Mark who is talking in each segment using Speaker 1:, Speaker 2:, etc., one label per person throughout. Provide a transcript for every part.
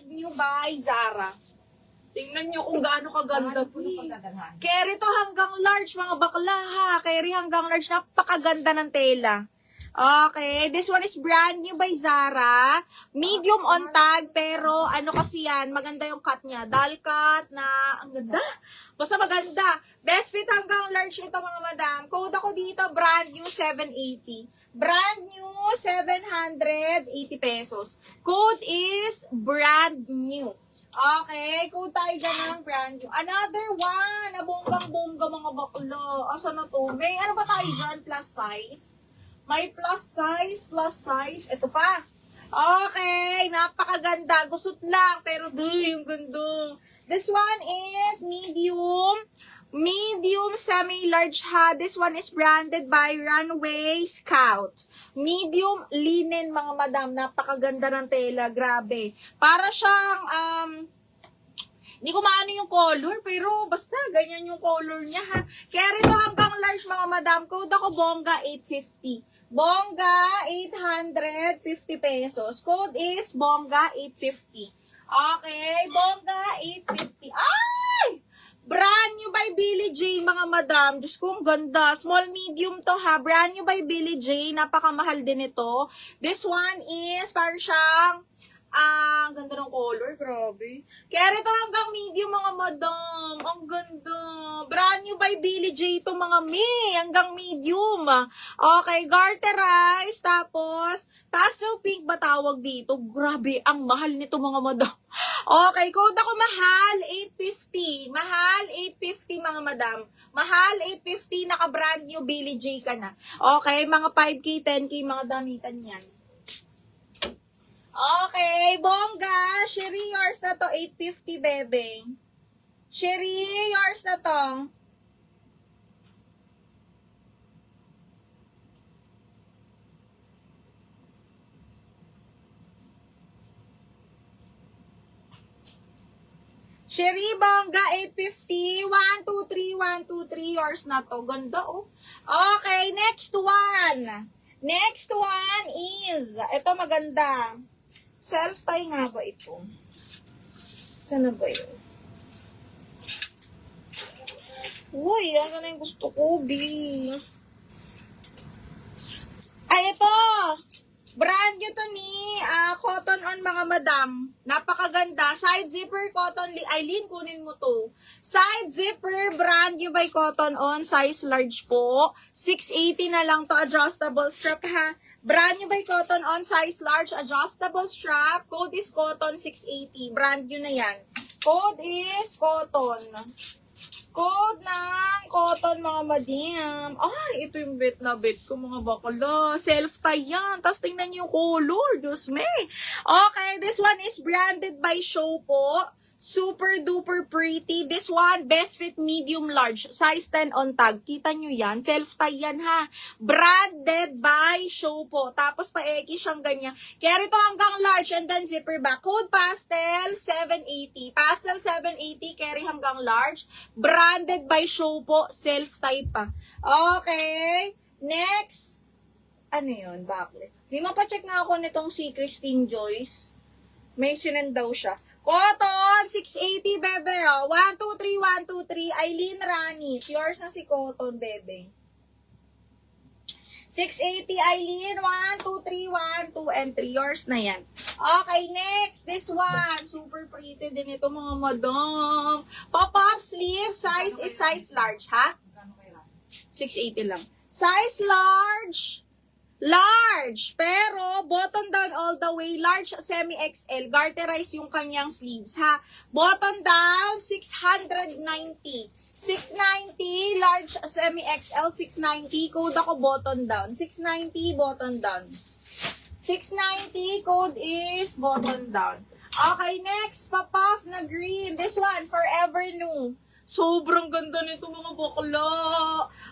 Speaker 1: brand new by Zara. Tingnan nyo kung gaano kaganda. Carry to hanggang large, mga bakla ha. Carry hanggang large, napakaganda ng tela. Okay, this one is brand new by Zara. Medium on tag, pero ano kasi yan, maganda yung cut niya. Doll cut na, ang ganda. Basta maganda. Best fit hanggang large ito mga madam. Code ako dito, brand new 780. Brand new 780 pesos. Code is brand new. Okay, code tayo dyan ng brand new. Another one, na bonggang-bongga mga bakla. Asa na to? May ano ba tayo dyan? Plus size? May plus size. Ito pa. Okay, napakaganda. Gusot lang, pero yung ganda. This one is medium semi-large ha. This one is branded by Runway Scout. Medium linen mga madam. Napakaganda ng tela. Grabe. Para siyang, hindi ko maano yung color, pero basta ganyan yung color niya ha. Kaya rito hanggang large mga madam. Code ako Bongga 850. Bongga 850 pesos. Code is Bongga 850. Okay, Bongga 850. Ay! Brand new by Billie Jean, mga madam. Diyos ko, ang ganda. Small, medium to ha. Brand new by Billie Jean. Napakamahal din ito. This one is parang siyang, ang ganda ng color. Grabe. Kaya ito hanggang medium, mga madam. Ang ganda. Brand new by Billie Jean ito, mga hanggang medium. Okay, garterize. Tapos, pastel pink ba tawag dito? Grabe, ang mahal nito, mga madam. Okay, code ako mahal 850. Mahal 850 mga madam. Mahal 850, naka brand new Billie J ka na. Okay, mga 5K, 10K mga damitan yan. Okay, bongga. Sherry, yours na to 850 bebe. Sherry, yours na to. Sherry, bongga, 850. 1, 2, 3, 1, 2, 3. Yours na to. Ganda, oh. Okay, next one. Next one is, ito maganda. Self-tie nga ba ito? Saan na ba yun? Uy, ano na yung gusto ko, B? Ay, ito! Brand new to ni Cotton On mga madam. Napakaganda. Side zipper cotton. Aileen, kunin mo to. Side zipper brand new by Cotton On. Size large po. 680 na lang to. Adjustable strap ha. Brand new by Cotton On. Size large. Adjustable strap. Code is Cotton 680. Brand new na yan. Code is Cotton. Code ng Cotton mga madam. Ay, ito yung bet na bet ko mga bakala. Self-tie yan. Tapos tingnan niyo yung color. Diyos me. Okay, this one is branded by Show po. Super duper pretty. This one, best fit medium large. Size 10 on tag. Kita nyo yan. Self-tie yan ha. Branded by Show po. Tapos pa-eki siyang ganyan. Kaya rito hanggang large and then zipper back. Code pastel 780. Pastel 780. Carry hanggang large. Branded by Show po. Self-tie pa. Okay. Next. Ano yun? Backlist. Di mapacheck nga ako nitong si Christine Joyce. May sinend daw siya. Cotton, 680, bebe. 1, 2, 3, 1, 2, 3. Aileen Ranis. Yours na si Cotton, bebe. 680, Aileen. 1, 2, 3, 1, 2, and 3. Yours na yan. Okay, next. This one. Super pretty din ito, mga madam. Pop-up sleeve. Size is size large, ha? 680 lang. Size large. Large, pero button down all the way, large semi-XL, garterize yung kanyang sleeves, ha? Button down, 690. 690, large semi-XL, 690, code ako button down. 690, button down. 690, code is button down. Okay, next, pop-off na green. This one, Forever New. Sobrang ganda nito mga bakla.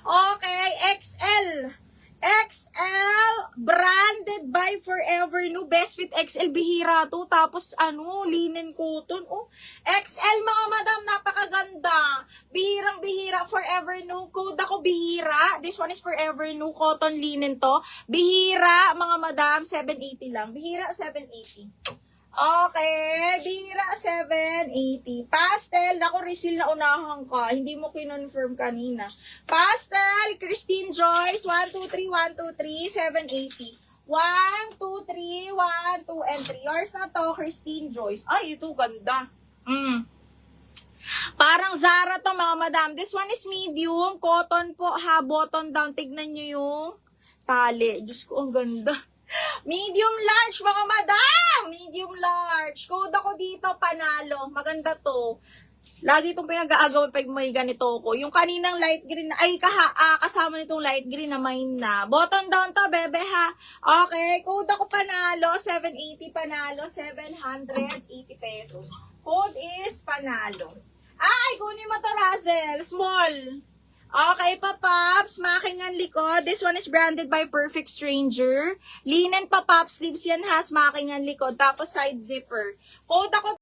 Speaker 1: Okay, XL. XL, branded by Forever New. Best fit XL, bihira to. Tapos, linen cotton. Oh, XL, mga madam, napakaganda. Bihirang-bihira, Forever New. Code ako, bihira. This one is Forever New, cotton linen to. Bihira, mga madam, 780 lang. Bihira, 780. Okay, Bira 780. Pastel, ako Rizil na unahan ka. Hindi mo kinonfirm kanina. Pastel, Christine Joyce, 1, 2, 3, 1, 2, 3, 780. 1, 2, 3, 1, 2, and 3. Yours na to, Christine Joyce. Ay, ito ganda. Parang Zara to mga madam. This one is medium. Cotton po ha. Button down. Tignan nyo yung tali. Diyos ko, ang ganda. Medium large mga madam. Medium large. Code ako dito, panalo. Maganda to. Lagi itong pinag-aagawan pag may ganito ko. Yung kaninang light green, ay kasama nitong light green na mine na. Button down to, bebe ha. Okay, code ako panalo. 780 panalo. 780 pesos. Code is panalo. Ay, kunin mo to, Razel. Small. Okay, Papaps. Makingan likod. This one is branded by Perfect Stranger. Linen Papaps. Sleeves yan has makingan likod. Tapos side zipper. Code ako